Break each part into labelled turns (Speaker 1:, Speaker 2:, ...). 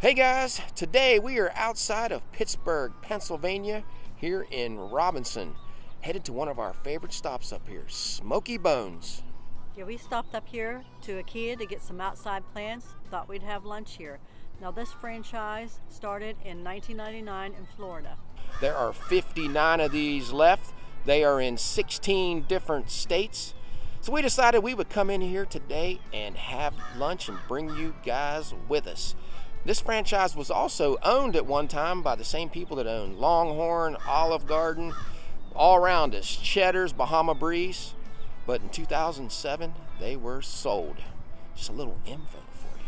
Speaker 1: Hey guys, today we are outside of Pittsburgh, Pennsylvania, here in Robinson, headed to one of our favorite stops up here, Smokey Bones.
Speaker 2: Yeah, we stopped up here to IKEA to get some outside plants. Thought we'd have lunch here. Now, this franchise started in 1999 in Florida.
Speaker 1: There are 59 of these left. They are in 16 different states. So we decided we would come in here today and have lunch and bring you guys with us. This franchise was also owned at one time by the same people that own Longhorn, Olive Garden, all around us, Cheddar's, Bahama Breeze. But in 2007, they were sold. Just a little info for you.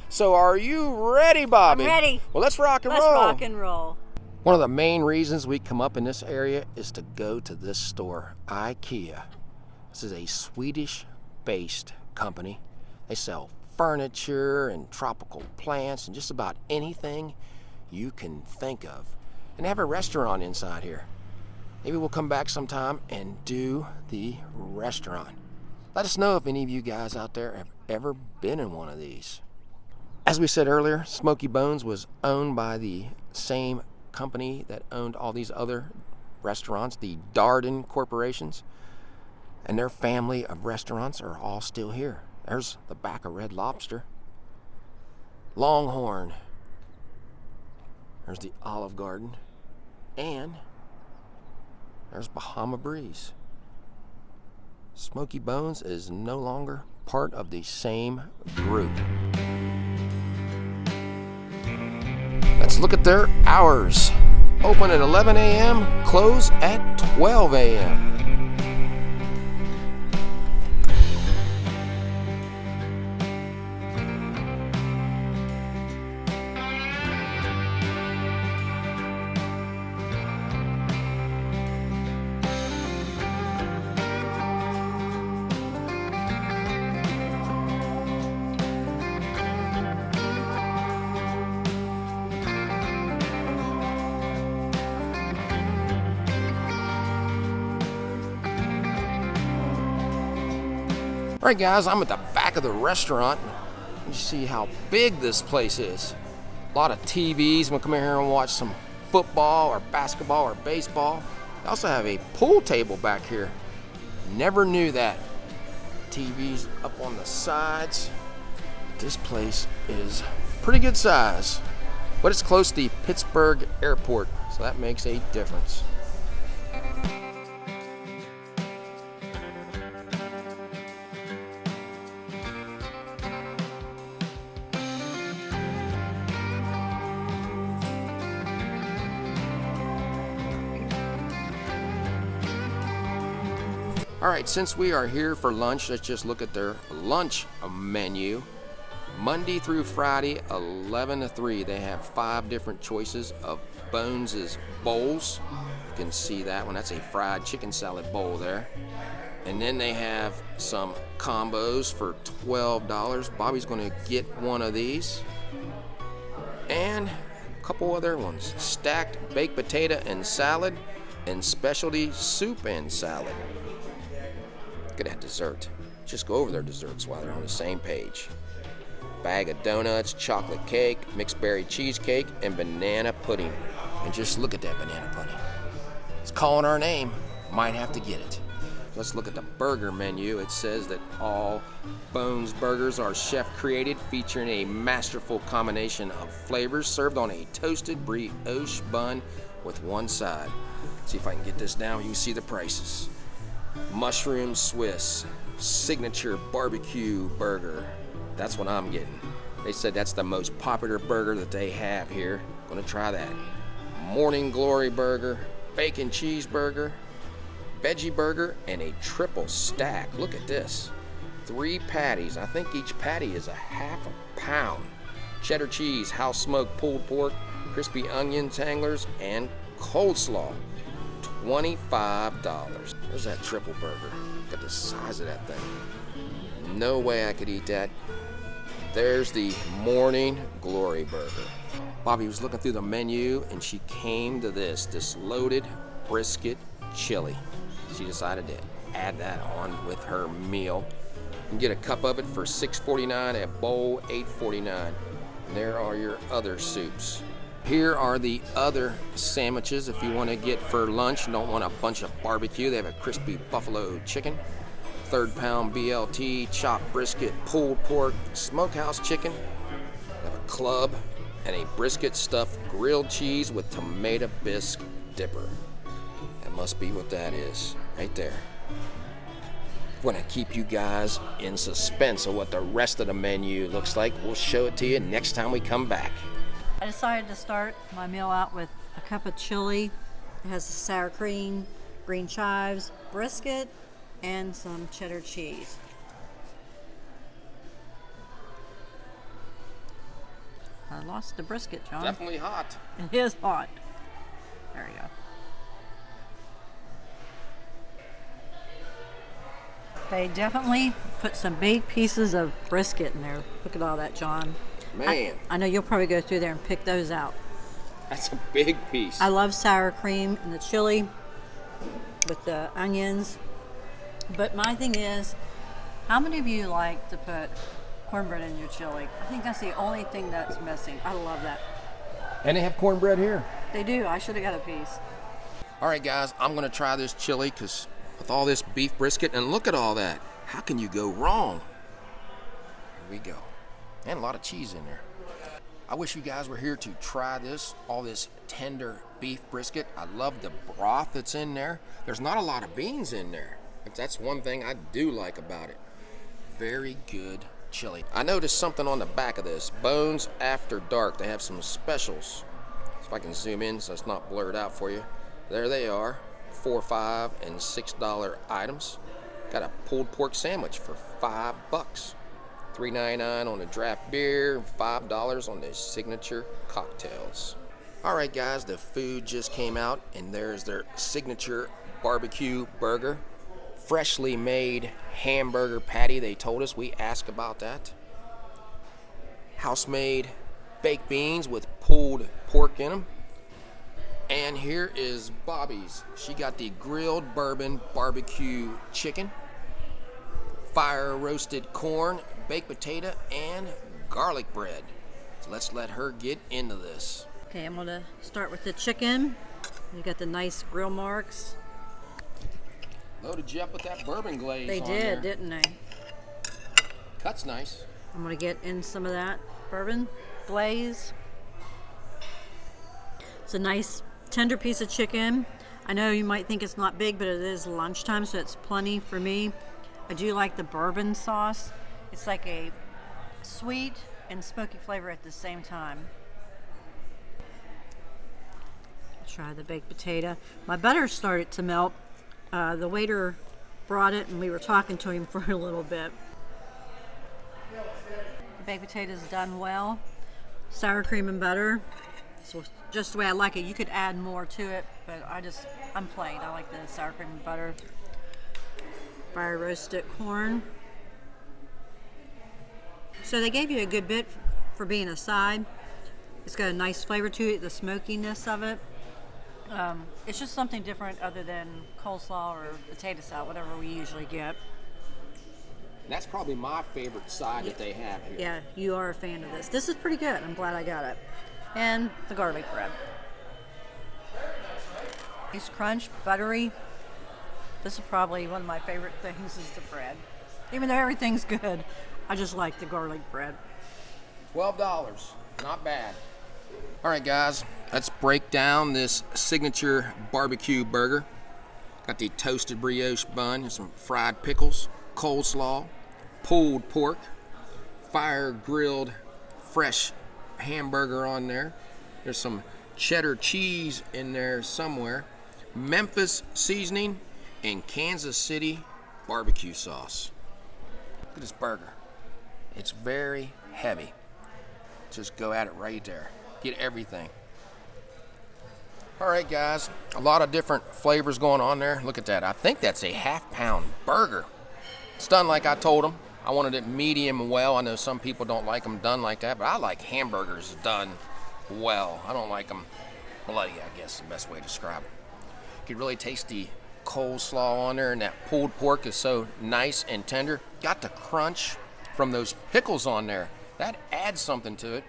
Speaker 1: So are you ready, Bobby?
Speaker 2: I'm ready.
Speaker 1: Well, let's rock and
Speaker 2: Let's
Speaker 1: roll.
Speaker 2: rock and roll.
Speaker 1: One of the main reasons we come up in this area is to go to this store, IKEA. This is a Swedish-based company. They sell furniture and tropical plants and just about anything you can think of. And they have a restaurant inside here. Maybe we'll come back sometime and do the restaurant. Let us know if any of you guys out there have ever been in one of these. As we said earlier, Smokey Bones was owned by the same company that owned all these other restaurants, the Darden corporations. And their family of restaurants are all still here. There's the back of Red Lobster, Longhorn, there's the Olive Garden, and there's Bahama Breeze. Smokey Bones is no longer part of the same group. Let's look at their hours. Open at 11 a.m., close at 12 a.m. All right, guys, I'm at the back of the restaurant. You see how big this place is. A lot of TVs. We'll come in here and watch some football or basketball or baseball. They also have a pool table back here. Never knew that. TVs up on the sides. This place is pretty good size, but it's close to the Pittsburgh airport, so that makes a difference. All right, since we are here for lunch, let's just look at their lunch menu. Monday through Friday, 11 to 3, they have 5 different choices of Bones' bowls. You can see that one. That's a fried chicken salad bowl there. And then they have some combos for $12. Bobby's going to get one of these. And a couple other ones. Stacked baked potato and salad, and specialty soup and salad. Look at that dessert. Just go over their desserts while they're on the same page. Bag of donuts, chocolate cake, mixed berry cheesecake, and banana pudding. And just look at that banana pudding. It's calling our name. Might have to get it. Let's look at the burger menu. It says that all Bones burgers are chef created, featuring a masterful combination of flavors served on a toasted brioche bun with one side. See if I can get this down. You can see the prices. Mushroom Swiss, signature barbecue burger. That's what I'm getting. They said that's the most popular burger that they have here. Gonna try that. Morning Glory burger, bacon cheeseburger, veggie burger, and a triple stack. Look at this. 3 patties. I think each patty is a half a pound. Cheddar cheese, house smoked pulled pork, crispy onion tanglers, and coleslaw. $25. There's that triple burger. Look at the size of that thing. No way I could eat that. There's the Morning Glory burger. Bobby was looking through the menu and she came to this loaded brisket chili. She decided to add that on with her meal. You can get a cup of it for $6.49, a bowl $8.49. And there are your other soups. Here are the other sandwiches if you want to get for lunch. You don't want a bunch of barbecue. They have a crispy buffalo chicken, 3rd pound BLT, chopped brisket, pulled pork, smokehouse chicken. They have a club and a brisket stuffed grilled cheese with tomato bisque dipper. That must be what that is right there. We're going to keep you guys in suspense of what the rest of the menu looks like. We'll show it to you next time we come back.
Speaker 2: I decided to start my meal out with a cup of chili. It has sour cream, green chives, brisket, and some cheddar cheese. I lost the brisket, John.
Speaker 1: Definitely hot.
Speaker 2: It is hot. There you go. They definitely put some big pieces of brisket in there. Look at all that, John.
Speaker 1: Man.
Speaker 2: I know you'll probably go through there and pick those out.
Speaker 1: That's a big piece.
Speaker 2: I love sour cream and the chili with the onions. But my thing is, how many of you like to put cornbread in your chili? I think that's the only thing that's missing. I love that.
Speaker 1: And they have cornbread here.
Speaker 2: They do. I should have got a piece.
Speaker 1: All right, guys, I'm going to try this chili because with all this beef brisket, and look at all that. How can you go wrong? Here we go. And a lot of cheese in there. I wish you guys were here to try this, all this tender beef brisket. I love the broth that's in there. There's not a lot of beans in there. That's one thing I do like about it. Very good chili. I noticed something on the back of this. Bones After Dark. They have some specials. So if I can zoom in so it's not blurred out for you. There they are. $4, $5, and $6 items. Got a pulled pork sandwich for $5. $3.99 on the draft beer, $5 on the signature cocktails. All right, guys, the food just came out, and there's their signature barbecue burger. Freshly made hamburger patty, they told us. We asked about that. House-made baked beans with pulled pork in them. And here is Bobby's. She got the grilled bourbon barbecue chicken, fire roasted corn, baked potato, and garlic bread. So let's let her get into this.
Speaker 2: Okay, I'm gonna start with the chicken. You got the nice grill marks.
Speaker 1: Loaded you up with that bourbon glaze.
Speaker 2: They
Speaker 1: on
Speaker 2: did,
Speaker 1: there.
Speaker 2: didn't they?
Speaker 1: Cuts nice.
Speaker 2: I'm gonna get in some of that bourbon glaze. It's a nice tender piece of chicken. I know you might think it's not big, but it is lunchtime, so it's plenty for me. I do like the bourbon sauce. It's like a sweet and smoky flavor at the same time. Try the baked potato. My butter started to melt. The waiter brought it and we were talking to him for a little bit. The baked potato is done well. Sour cream and butter. So just the way I like it. You could add more to it, but I'm plain. I like the sour cream and butter. Fire roasted corn. So they gave you a good bit for being a side. It's got a nice flavor to it, the smokiness of it. It's just something different other than coleslaw or potato salad, whatever we usually get.
Speaker 1: That's probably my favorite side that they have here.
Speaker 2: Yeah, you are a fan of this. This is pretty good. I'm glad I got it. And the garlic bread. It's crunch, buttery. This is probably one of my favorite things is the bread. Even though everything's good, I just like the garlic bread.
Speaker 1: $12, not bad. All right, guys, let's break down this signature barbecue burger. Got the toasted brioche bun, some fried pickles, coleslaw, pulled pork, fire grilled fresh hamburger on there. There's some cheddar cheese in there somewhere, Memphis seasoning, and Kansas City barbecue sauce. Look at this burger. It's very heavy. Just go at it right there. Get everything. All right, guys, a lot of different flavors going on there. Look at that. I think that's a half-pound burger. It's done like I told them. I wanted it medium well. I know some people don't like them done like that, but I like hamburgers done well. I don't like them bloody, I guess is the best way to describe it. You can really taste the coleslaw on there, and that pulled pork is so nice and tender. Got the crunch from those pickles on there. That adds something to it.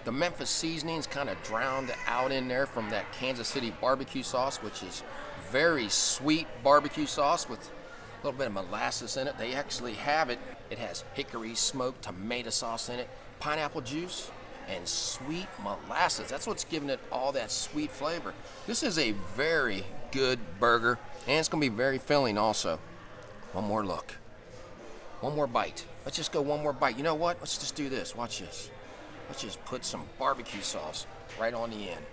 Speaker 1: The Memphis seasoning's kind of drowned out in there from that Kansas City barbecue sauce, which is very sweet barbecue sauce with a little bit of molasses in it. They actually have it. It has hickory smoked tomato sauce in it, pineapple juice, and sweet molasses. That's what's giving it all that sweet flavor. This is a very good burger, and it's gonna be very filling also. One more look. One more bite. Let's just go one more bite. You know what? Let's just do this. Watch this. Let's just put some barbecue sauce right on the end.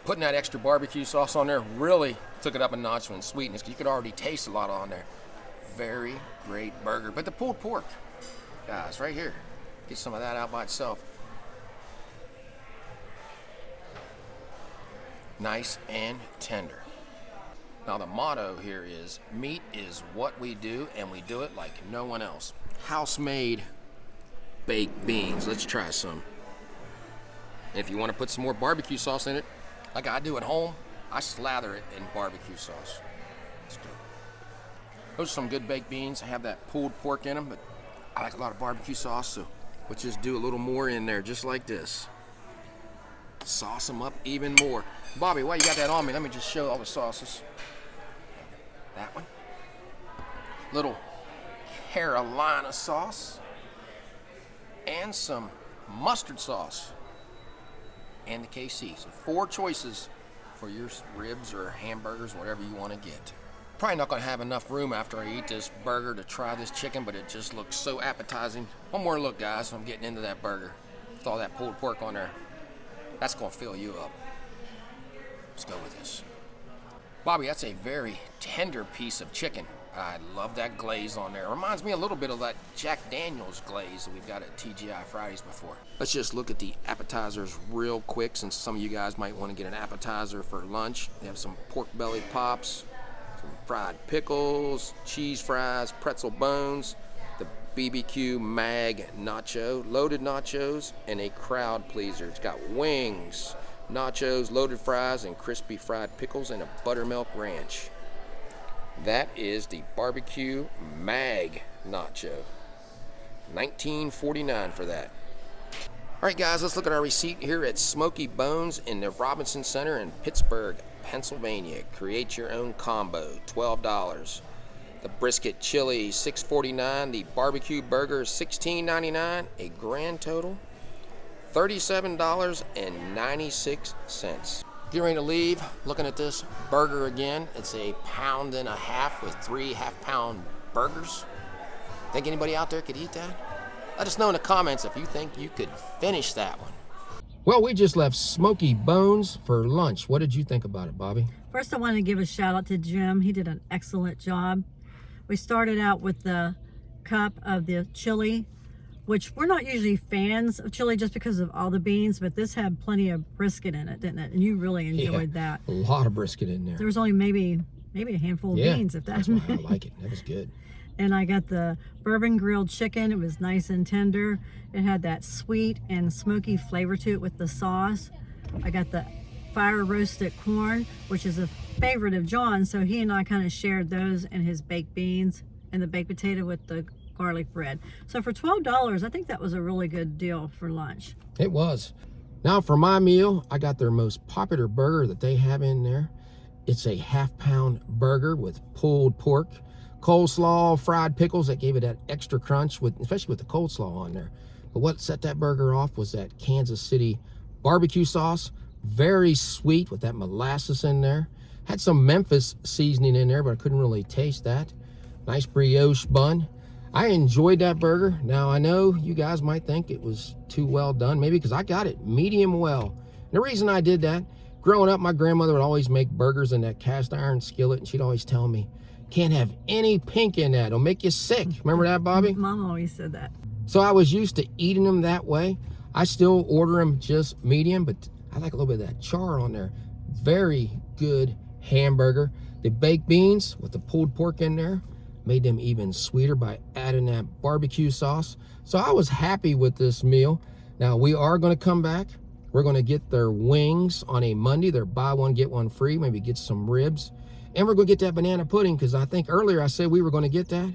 Speaker 1: Putting that extra barbecue sauce on there really took it up a notch with sweetness. You could already taste a lot on there. Very great burger. But the pulled pork, guys, right here. Get some of that out by itself. Nice and tender. Now the motto here is, meat is what we do, and we do it like no one else. House-made baked beans. Let's try some. And if you want to put some more barbecue sauce in it, like I do at home, I slather it in barbecue sauce. Let's go. Those are some good baked beans. I have that pulled pork in them, but I like a lot of barbecue sauce, so we'll just do a little more in there, just like this. Sauce them up even more. Bobby, while you got that on me, let me just show all the sauces. That one. Little Carolina sauce. And some mustard sauce. And the KC. So 4 choices for your ribs or hamburgers, whatever you want to get. Probably not going to have enough room after I eat this burger to try this chicken, but it just looks so appetizing. One more look, guys. I'm getting into that burger with all that pulled pork on there. That's going to fill you up. Let's go with this. Bobby, that's a very tender piece of chicken. I love that glaze on there. It reminds me a little bit of that Jack Daniel's glaze that we've got at TGI Fridays before. Let's just look at the appetizers real quick, since some of you guys might want to get an appetizer for lunch. They have some pork belly pops, some fried pickles, cheese fries, pretzel bones, the BBQ mag nacho, loaded nachos, and a crowd pleaser. It's got wings, nachos, loaded fries, and crispy fried pickles, and a buttermilk ranch. That is the barbecue mag nacho. $19.49 for that. All right, guys, let's look at our receipt here at Smokey Bones in the Robinson Center in Pittsburgh, Pennsylvania. Create your own combo, $12. The brisket chili, $6.49. The barbecue burger, $16.99. A grand total, $37.96. Getting ready to leave, looking at this burger again. It's a 1.5 pounds with 3 half-pound burgers. Think anybody out there could eat that? Let us know in the comments if you think you could finish that one. Well, we just left Smokey Bones for lunch. What did you think about it, Bobby?
Speaker 2: First, I want to give a shout out to Jim. He did an excellent job. We started out with the cup of the chili, which we're not usually fans of chili just because of all the beans, but this had plenty of brisket in it, didn't it? And you really enjoyed that.
Speaker 1: A lot of brisket in there.
Speaker 2: There was only maybe a handful of beans, if
Speaker 1: that's why I like it. That was good.
Speaker 2: And I got the bourbon grilled chicken. It was nice and tender. It had that sweet and smoky flavor to it with the sauce. I got the fire roasted corn, which is a favorite of John, so he and I kind of shared those and his baked beans and the baked potato with the garlic bread. So for $12, I think that was a really good deal for lunch.
Speaker 1: It was. Now for my meal, I got their most popular burger that they have in there. It's a 1/2 pound burger with pulled pork, coleslaw, fried pickles that gave it that extra crunch, especially with the coleslaw on there. But what set that burger off was that Kansas City barbecue sauce. Very sweet with that molasses in there. Had some Memphis seasoning in there, but I couldn't really taste that. Nice brioche bun. I enjoyed that burger. Now, I know you guys might think it was too well done, maybe because I got it medium well. And the reason I did that, growing up, my grandmother would always make burgers in that cast iron skillet, and she'd always tell me, can't have any pink in that, it'll make you sick. Remember that, Bobby?
Speaker 2: Mom always said that.
Speaker 1: So I was used to eating them that way. I still order them just medium, but I like a little bit of that char on there. Very good hamburger. The baked beans with the pulled pork in there made them even sweeter by adding that barbecue sauce. So I was happy with this meal. Now we are going to come back. We're going to get their wings on a Monday. They're buy one, get one free. Maybe get some ribs. And we're going to get that banana pudding, because I think earlier I said we were going to get that.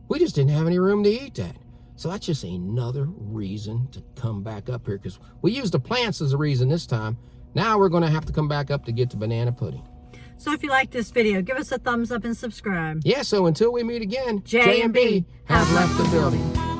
Speaker 1: We just didn't have any room to eat that. So that's just another reason to come back up here, because we used the plants as a reason this time. Now we're going to have to come back up to get the banana pudding.
Speaker 2: So if you like this video, give us a thumbs up and subscribe.
Speaker 1: Yeah, so until we meet again,
Speaker 2: J and B
Speaker 1: have left the building.